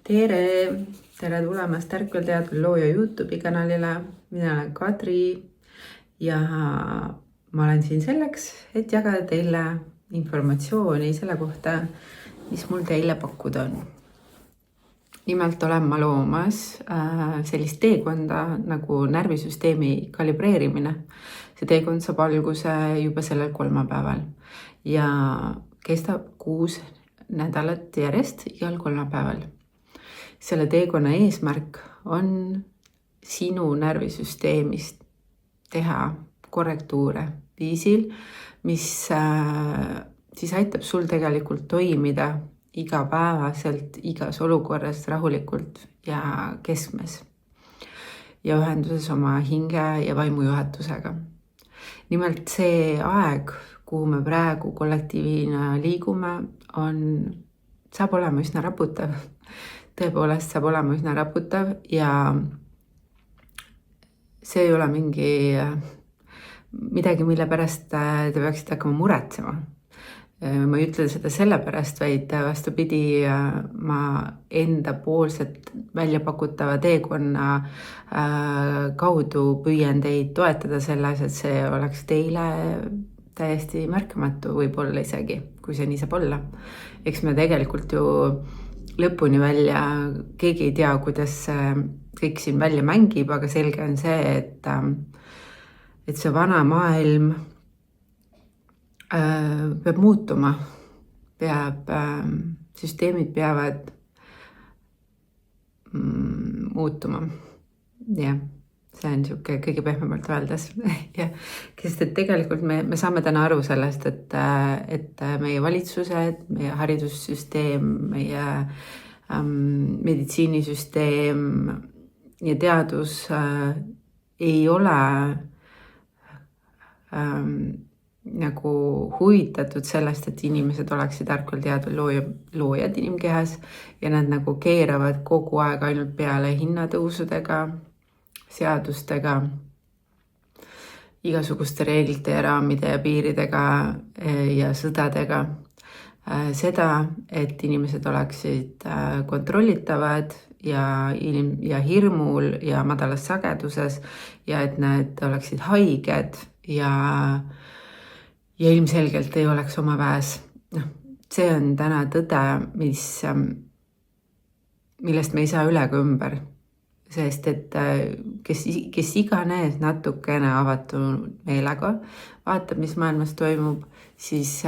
Tere! Tere tulemast Ärkvel looja YouTube'i kanalile. Mina olen Kadri ja ma olen siin selleks, et jagada teile informatsiooni selle kohta, mis mul teile pakkuda on. Nimelt olen ma loomas sellist teekonda nagu närvisüsteemi kalibreerimine. See teekond saab alguse juba sellel kolmapäeval ja kestab 6 nädalat järjest igal kolmapäeval. Selle teekonna eesmärk on sinu närvisüsteemist teha korrektuure viisil, mis siis aitab sul tegelikult toimida igapäevaselt, igas olukorras rahulikult ja keskmes ja ühenduses oma hinge ja vaimujuhatusega. Nimelt see aeg, kuhu me praegu kollektiivina liigume, saab olema üsna raputav. Tõepoolest saab olema üsna raputav ja see ei ole midagi, mille pärast te peaksite hakkama muretsema. Ma ei ütle seda sellepärast, vaid vastupidi, ma enda poolset väljapakutava teekonna kaudu püüan teid toetada selles, et see oleks teile täiesti märkamatu, võib-olla isegi, kui see nii saab olla. Eks me tegelikult ju lõpuni välja, keegi ei tea, kuidas kõik siin välja mängib, aga selge on see, et see vana maailm peab muutuma, süsteemid peavad muutuma. Jah, see on niisugune kõige pehmemalt öeldes. Sest et tegelikult me saame täna aru sellest, et meie valitsused, meie haridussüsteem, meie meditsiinisüsteem ja teadus ei ole nagu huvitatud sellest, et inimesed oleksid ärkvel teadvel loojad inimkehas ja nad nagu keeravad kogu aeg ainult peale hinnatõusudega, seadustega, igasuguste reeglite ja raamide ja piiridega ja sõdadega. Seda, et inimesed oleksid kontrollitavad ja hirmul ja madalas sageduses ja et nad oleksid haiged ja ilmselgelt ei oleks oma väes. See on täna tõde, millest me ei saa üle ega ümber. Sest et kes iganes natukene avatud meelega vaatab, mis maailmas toimub, siis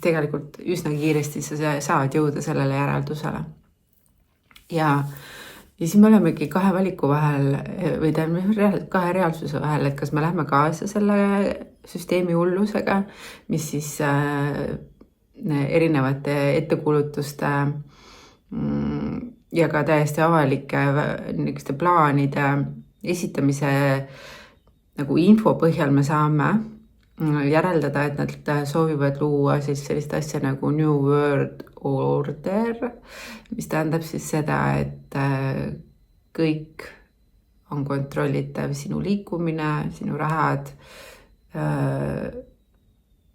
tegelikult üsna kiiresti sa saad jõuda sellele järeldusele. Ja siis me olemegi 2 valiku vahel või 2 reaalsuse vahel, et kas me lähme kaasa selle süsteemi hullusega, mis siis erinevate ettekulutuste ja ka täiesti avalike plaanide esitamise nagu info põhjal me saame järeldada, et nad soovivad luua siis sellist asja nagu New World Order, mis tähendab siis seda, et kõik on kontrollitav, sinu liikumine, sinu rahad,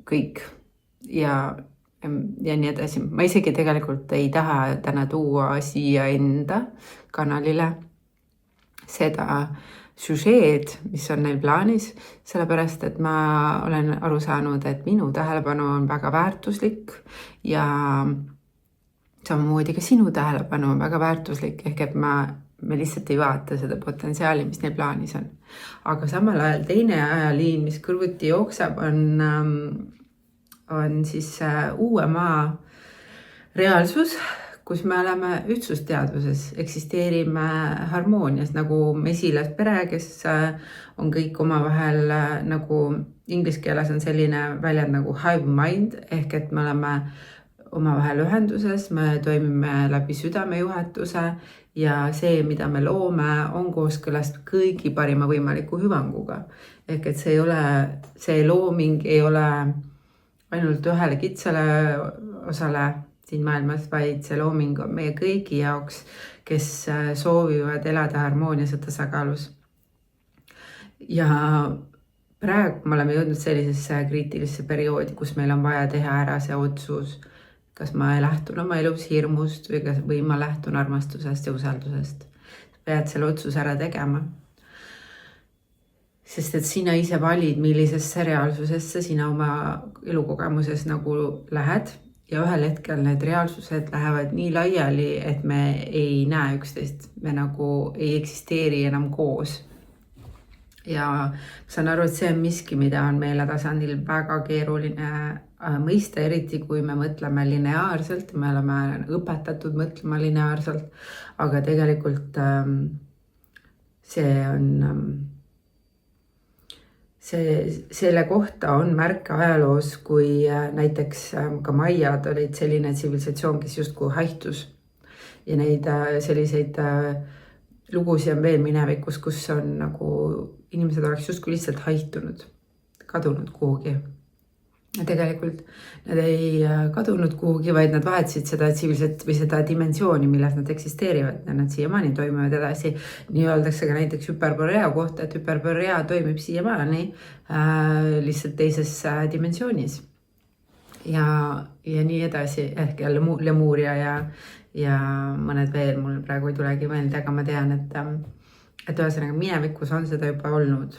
kõik ja nii edasi. Ma isegi tegelikult ei taha täna tuua siia enda kanalile seda süžeed, mis on neil plaanis, sellepärast, et ma olen aru saanud, et minu tähelepanu on väga väärtuslik ja samamoodi ka sinu tähelepanu on väga väärtuslik, ehk et me lihtsalt ei vaata seda potentsiaali, mis neil plaanis on. Aga samal ajal teine ajaliin, mis kõrvuti jookseb, on siis uue maa reaalsus, kus me oleme ühtsusteadvuses, eksisteerime harmoonias nagu mesilaspere, kes on kõik omavahel nagu inglise keeles on selline väljend nagu hive mind, ehk et me oleme omavahel ühenduses, me toimime läbi südamejuhatuse ja see, mida me loome, on kooskõlas kõigi parima võimaliku hüvanguga. Ehk et see looming ei ole ainult ühele kitsale osale siin maailmas, vaid see looming on meie kõigi jaoks, kes soovivad elada harmoonias ja tasakaalus. Ja praegu me oleme jõudnud sellisesse kriitilisse perioodi, kus meil on vaja teha ära see otsus, kas ma lähtun oma elus hirmust või ma lähtun armastusest ja usaldusest. Pead selle otsuse ära tegema. Sest et sina ise valid, millisesse reaalsusesse sina oma elukogemuses nagu lähed ja ühel hetkel need reaalsused lähevad nii laiali, et me ei näe üksteist, me nagu ei eksisteeri enam koos. Ja saan aru, et see on miski, mida on meele tasandil väga keeruline mõista, eriti kui me mõtleme lineaarselt, me oleme õpetatud mõtlema lineaarselt, aga tegelikult see on... Selle kohta on märke ajaloos, kui näiteks ka maiad olid selline tsivilisatsioon, kes justkui haihtus. Ja neid selliseid lugusid on veel minevikus, kus on nagu inimesed oleks justkui lihtsalt haihtunud, kadunud kuhugi. Ja tegelikult nad ei kadunud kuhugi, vaid nad vahetasid seda tsivilisat või seda dimensiooni, milles nad eksisteerivad ja nad siiamaani toimivad edasi. Nii öeldakse ka näiteks Hyperborea kohta, et Hyperborea toimib siiamaani lihtsalt teises dimensioonis. Ja nii edasi, ehk Lemuria ja mõned veel mul praegu ei tulegi meelde, aga ma tean, et ühesõnaga minevikus on seda juba olnud.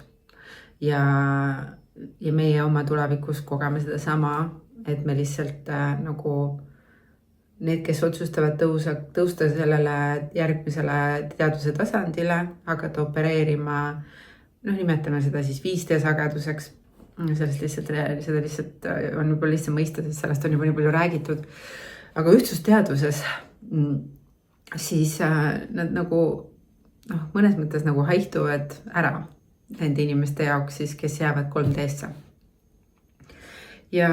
Ja meie oma tulevikus kogeme seda sama, et me lihtsalt nagu need, kes otsustavad tõusta sellele järgmisele teaduse tasandile, hakata opereerima, nimetame seda siis 5D sageduseks. Seda lihtsalt on juba lihtsalt mõista, sest sellest on juba nii palju räägitud. Aga ühtsusteaduses siis nad nagu mõnes mõttes nagu haihtuvad ära nende inimeste jaoks siis, kes jäävad 3D-sse. Ja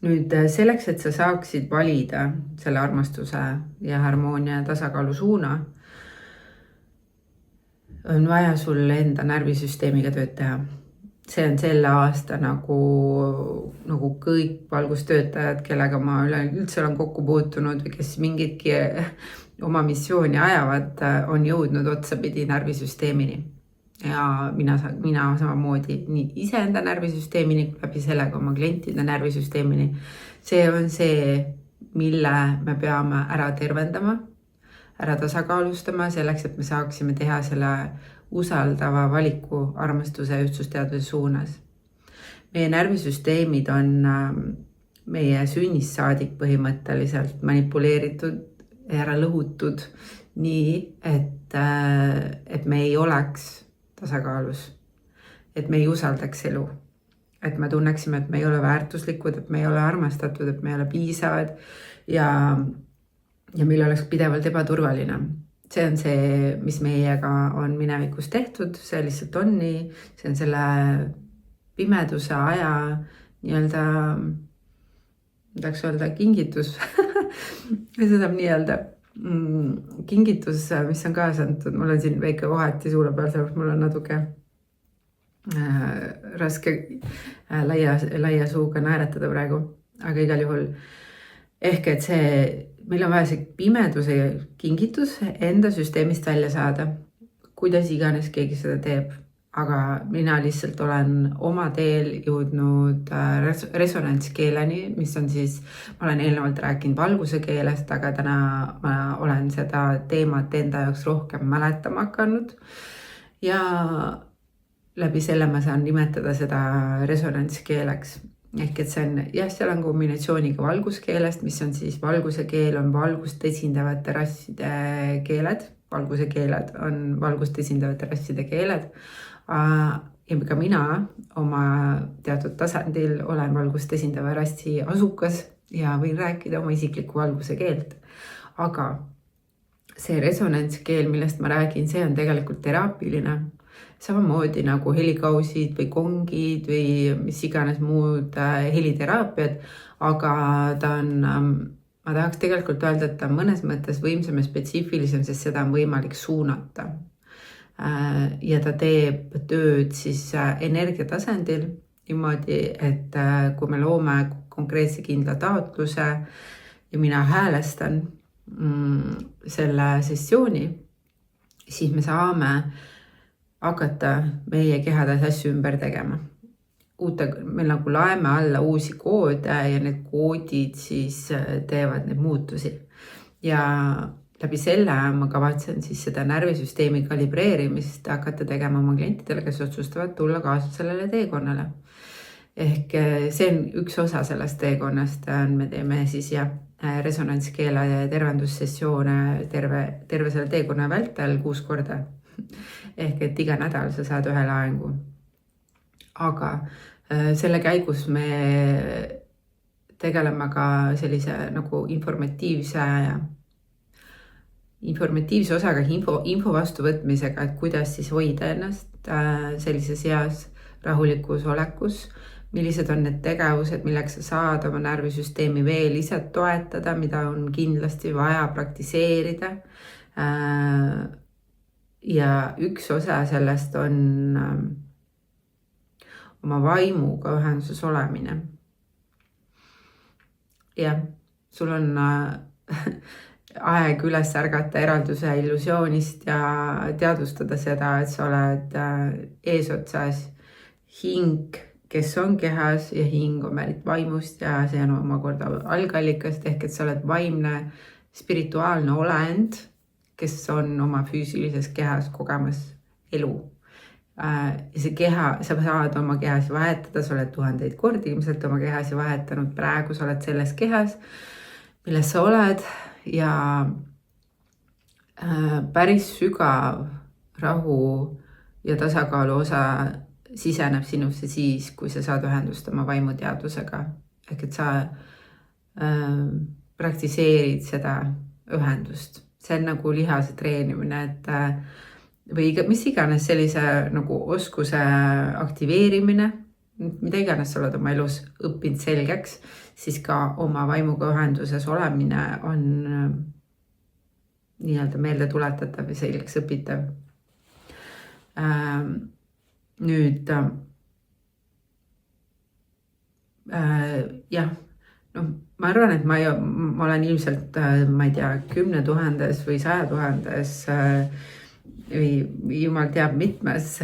nüüd selleks, et sa saaksid valida selle armastuse ja harmoonia tasakaalu suuna, on vaja sul enda närvisüsteemiga tööd teha. See on selle aasta nagu kõik valgustöötajad, kellega ma üldse olen kokku puutunud või kes mingitki oma missiooni ajavad, on jõudnud otsapidi närvisüsteemini. Ja mina samamoodi nii iseenda närvisüsteemini, läbi sellega oma klientide närvisüsteemini. See on see, mille me peame ära tervendama, ära tasakaalustama selleks, et me saaksime teha selle usaldava valiku armastuse ja ühtsusteaduse suunas. Meie närvisüsteemid on meie sünnist saadik põhimõtteliselt manipuleeritud ja ära lõhutud nii, et me ei oleks tasakaalus, et me ei usaldaks elu, et me tunneksime, et me ei ole väärtuslikud, et me ei ole armastatud, et me ei ole piisavad ja meil oleks pidevalt ebaturvaline. See on see, mis meiega on minevikus tehtud, see lihtsalt on nii, see on selle pimeduse aja nii-öelda, tahaks öelda kingitus, seda nii-öelda kingitus, mis on kaasa antud. Mul on siin väike vaheti suule peal, sellepärast mul on natuke raske laia suuga naeratada praegu, aga igal juhul ehk, et meil on vaja see pimeduse kingitus enda süsteemist välja saada, kuidas iganes keegi seda teeb. Aga mina lihtsalt olen oma teel jõudnud resonantskeeleni, mis on siis, ma olen eelnevalt rääkinud valguse keelest, aga täna ma olen seda teemat enda jaoks rohkem mäletama hakanud. Ja läbi selle ma saan nimetada seda resonantskeeleks. Ehk et see on, seal on kombinatsiooniga valguskeelest, mis on siis valguse keel on valgust esindavate rasside keeled. Valguse keeled on valgust esindavate rasside keeled. Ja ka mina oma teatud tasandil olen valgust esindava rassi asukas ja võin rääkida oma isikliku valguse keelt. Aga see resonantskeel, millest ma räägin, see on tegelikult teraapiline. Samamoodi nagu helikausid või kongid või mis iganes muud heliteraapiad, aga ta on, ma tahaks tegelikult öelda, et ta on mõnes mõttes võimsam ja spetsiifilisem, sest seda on võimalik suunata. Ja ta teeb tööd siis energiatasandil niimoodi, et kui me loome konkreetse kindla taotluse ja mina häälestan selle sessiooni, siis me saame hakata meie kehades asju ümber tegema. me nagu laeme alla uusi koode ja need koodid siis teevad neid muutusi. Ja läbi selle ma kavatsen siis seda närvisüsteemi kalibreerimist hakata tegema oma klientidele, kes otsustavad tulla kaasa sellele teekonnale. Ehk see on üks osa sellest teekonnast, me teeme siis resonantskeele ja tervendussessioone terve selle teekonna vältel 6 korda. Ehk et iga nädal sa saad ühe laengu. Aga selle käigus me tegeleme ka sellise nagu informatiivse osaga info vastuvõtmisega, et kuidas siis hoida ennast sellises heas rahulikus olekus, millised on need tegevused, milleks sa saad oma närvisüsteemi veel ise toetada, mida on kindlasti vaja praktiseerida. Ja üks osa sellest on oma vaimuga ühenduses olemine. Ja sul on aeg üles ärgata eralduse illusioonist ja teadvustada seda, et sa oled eesotsas hing, kes on kehas ja hing on pärit vaimust ja see on omakorda algallikast, ehk et sa oled vaimne spirituaalne olend, kes on oma füüsilises kehas kogemas elu. Ja see keha, sa saad oma kehas vahetada, sa oled 1000 kordi ilmselt oma kehas vahetanud, praegu sa oled selles kehas, milles sa oled ja päris sügav rahu ja tasakaalu osa siseneb sinusse siis, kui sa saad ühendust oma vaimuteadvusega. Ehk et sa praktiseerid seda ühendust. See on nagu lihase treenimine, et või mis iganes sellise nagu oskuse aktiveerimine, mida iganes sa oled oma elus õppinud selgeks, siis ka oma vaimuga ühenduses olemine on nii-öelda meelde tuletatav ja selgeks õpitav. Nüüd ma arvan, et ma olen ilmselt, ma ei tea, 10 000 või 100 000 või jumal teab mitmes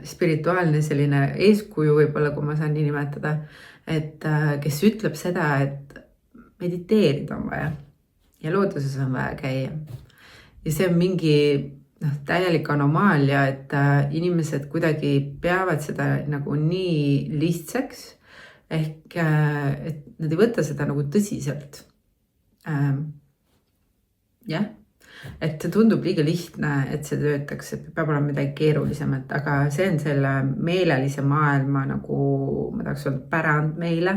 spirituaalne selline eeskuju võib-olla, kui ma saan nii nimetada, et kes ütleb seda, et mediteerida on vaja ja looduses on vaja käia. Ja see on mingi täielik anomaalia, et inimesed kuidagi peavad seda nagu nii lihtsaks, ehk et nad ei võta seda nagu tõsiselt. Et see tundub liiga lihtne, et see töötaks, et peab olema midagi keerulisemat, aga see on selle meelelise maailma nagu, ma tahaks öelda, pärand meile,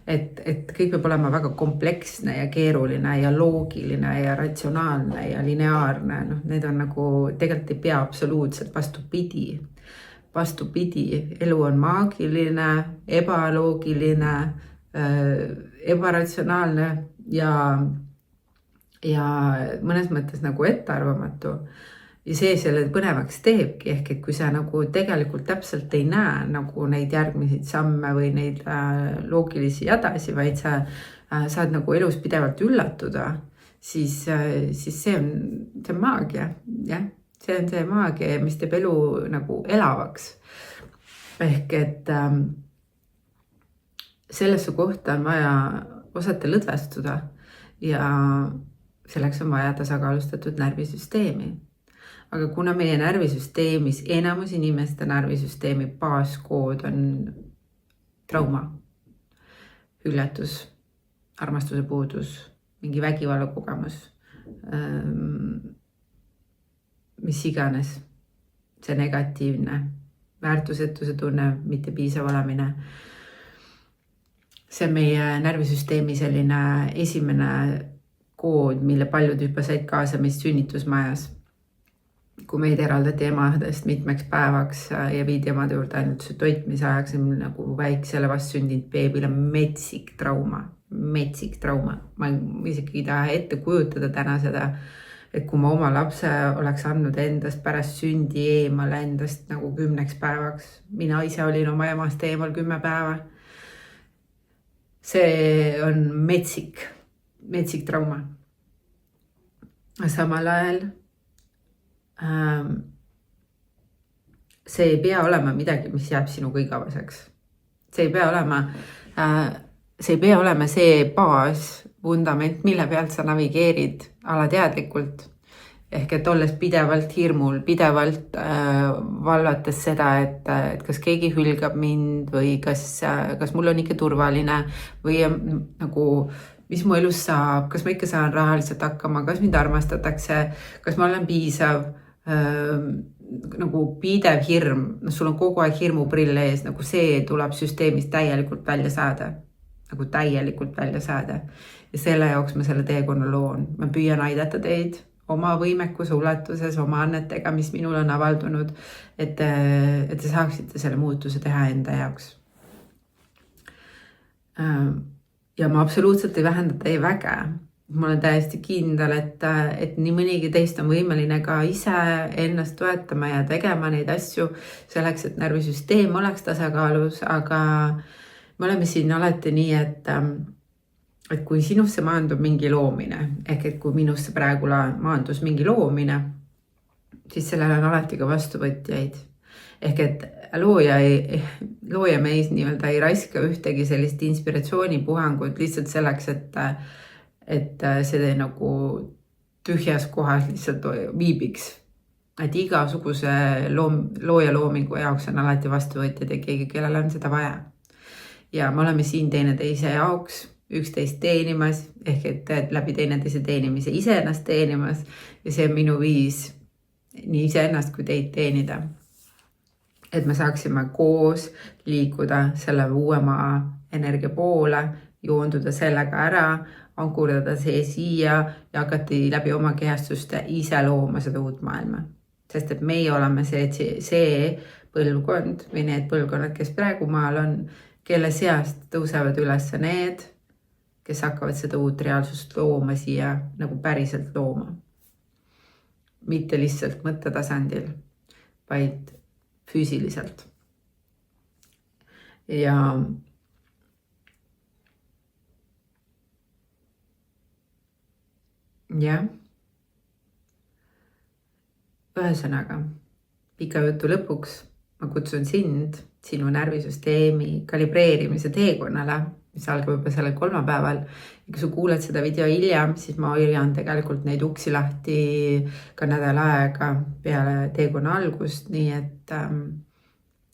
et kõik peab olema väga kompleksne ja keeruline ja loogiline ja ratsionaalne ja lineaarne. Need on nagu, tegelikult ei pea absoluutselt vastupidi. Elu on maagiline, ebaloogiline, ebaratsionaalne ja mõnes mõttes nagu ettearvamatu. Ja see selle põnevaks teebki, ehk et kui sa nagu tegelikult täpselt ei näe nagu neid järgmiseid samme või neid loogilisi jadasi, vaid sa saad nagu elus pidevalt üllatuda, siis see on maagia. Jah? See on see maagia, mis teeb elu nagu elavaks. Ehk et sellesse kohta on vaja osata lõdvestuda ja selleks on vaja tasakaalustatud närvisüsteemi. Aga kuna meie närvisüsteemis, enamus inimeste närvisüsteemi baaskood on trauma, hüljatus, armastuse puudus, mingi vägivalla kogemus, mis iganes, see negatiivne, väärtusetuse tunne, mitte piisav olemine. See on meie närvisüsteemi selline esimene kood, mille paljud juba said kaasa meist sünnitusmajas. Kui meid eraldati emadest mitmeks päevaks ja viidi emade juurde ainult see toitmise ajaks, nagu väiksele vastsündinud beebile metsik trauma. Ma isegi ei taha ette kujutada täna seda, et kui ma oma lapse oleks andnud endast pärast sündi eemale endast nagu 10 päevaks, mina ise olin oma emast eemal 10 päeva. See on metsik trauma. Samal ajal see ei pea olema midagi, mis jääb sinuga igaveseks. See ei pea olema see baas, vundament, mille pealt sa navigeerid alateadlikult. Ehk et olles pidevalt hirmul, pidevalt valvates seda, et kas keegi hülgab mind või kas mul on ikka turvaline või nagu, mis mu elus saab, kas ma ikka saan rahaliselt hakkama, kas mind armastatakse, kas ma olen piisav, nagu pidev hirm, sul on kogu aeg hirmuprill ees, nagu see tuleb süsteemist täielikult välja saada. Ja selle jaoks ma selle teekonna loon. Ma püüan aidata teid oma võimekuse ulatuses, oma annetega, mis minul on avaldunud, et te saaksite selle muutuse teha enda jaoks. Ja ma absoluutselt ei vähenda teie väge. Ma olen täiesti kindel, et nii mõnigi teist on võimeline ka ise ennast toetama ja tegema neid asju selleks, et närvisüsteem oleks tasakaalus, aga me oleme siin alati nii, et kui sinusse maandub mingi loomine, ehk et kui minusse praegu maandus mingi loomine, siis sellel on alati ka vastuvõtjaid. Ehk et looja meis nii-öelda ei raiska ühtegi sellist inspiratsioonipuhangut lihtsalt selleks, et see nagu tühjas kohas lihtsalt viibiks. Et igasuguse looja loomingu jaoks on alati vastuvõtjad ja keegi, kellel on seda vaja. Ja me oleme siin teineteise jaoks üksteist teenimas, ehk et läbi teineteise teenimise iseennast teenimas ja see on minu viis nii iseennast kui teid teenida. Et me saaksime koos liikuda selle uuema energia poole, joonduda sellega ära, ankurdada see siia ja hakati läbi oma kehastuste ise looma seda uut maailma. Sest et meie oleme see põlvkond või need põlvkonnad, kes praegu maal on, kelle seast tõusevad üles need, kes hakkavad seda uut reaalsust looma siia nagu päriselt looma. Mitte lihtsalt mõttetasandil, vaid füüsiliselt. Ja ühesõnaga, pika jutu lõpuks ma kutsun sind sinu närvisüsteemi kalibreerimise teekonnale, mis algab juba sellel kolmapäeval. Ja kui sa kuuled seda video hiljem, siis ma hoian tegelikult neid uksi lahti ka nädal aega peale teekonna algust, nii et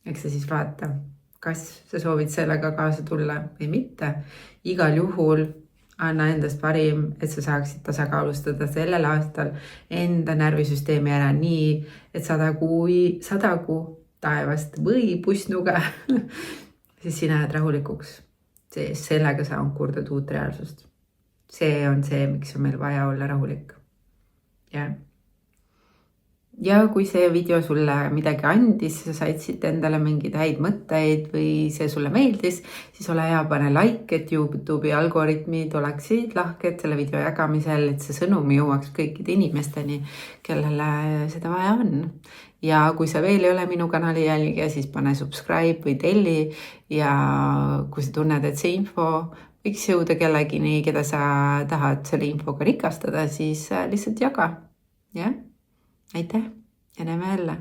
eks sa siis vaata, kas sa soovid sellega kaasa tulla või mitte. Igal juhul anna endast parim, et sa saaksid tasakaalustada sellel aastal enda närvisüsteemi ära nii, et sadagu taevast või pussnuga, siis sina jääd rahulikuks. Sellega sa ankurdad uut reaalsust. See on see, miks on meil vaja olla rahulik. Ja kui see video sulle midagi andis, sa said siit endale mingeid häid mõtteid või see sulle meeldis, siis ole hea, pane like, et YouTube'i algoritmid oleksid lahked selle video jagamisel, et see sõnum jõuaks kõikide inimesteni, kellele seda vaja on. Ja kui sa veel ei ole minu kanali jälgija, siis pane subscribe või telli ja kui sa tunned, et see info võiks jõuda kellegini, keda sa tahad selle infoga rikastada, siis lihtsalt jaga. Aitäh ja näeme jälle!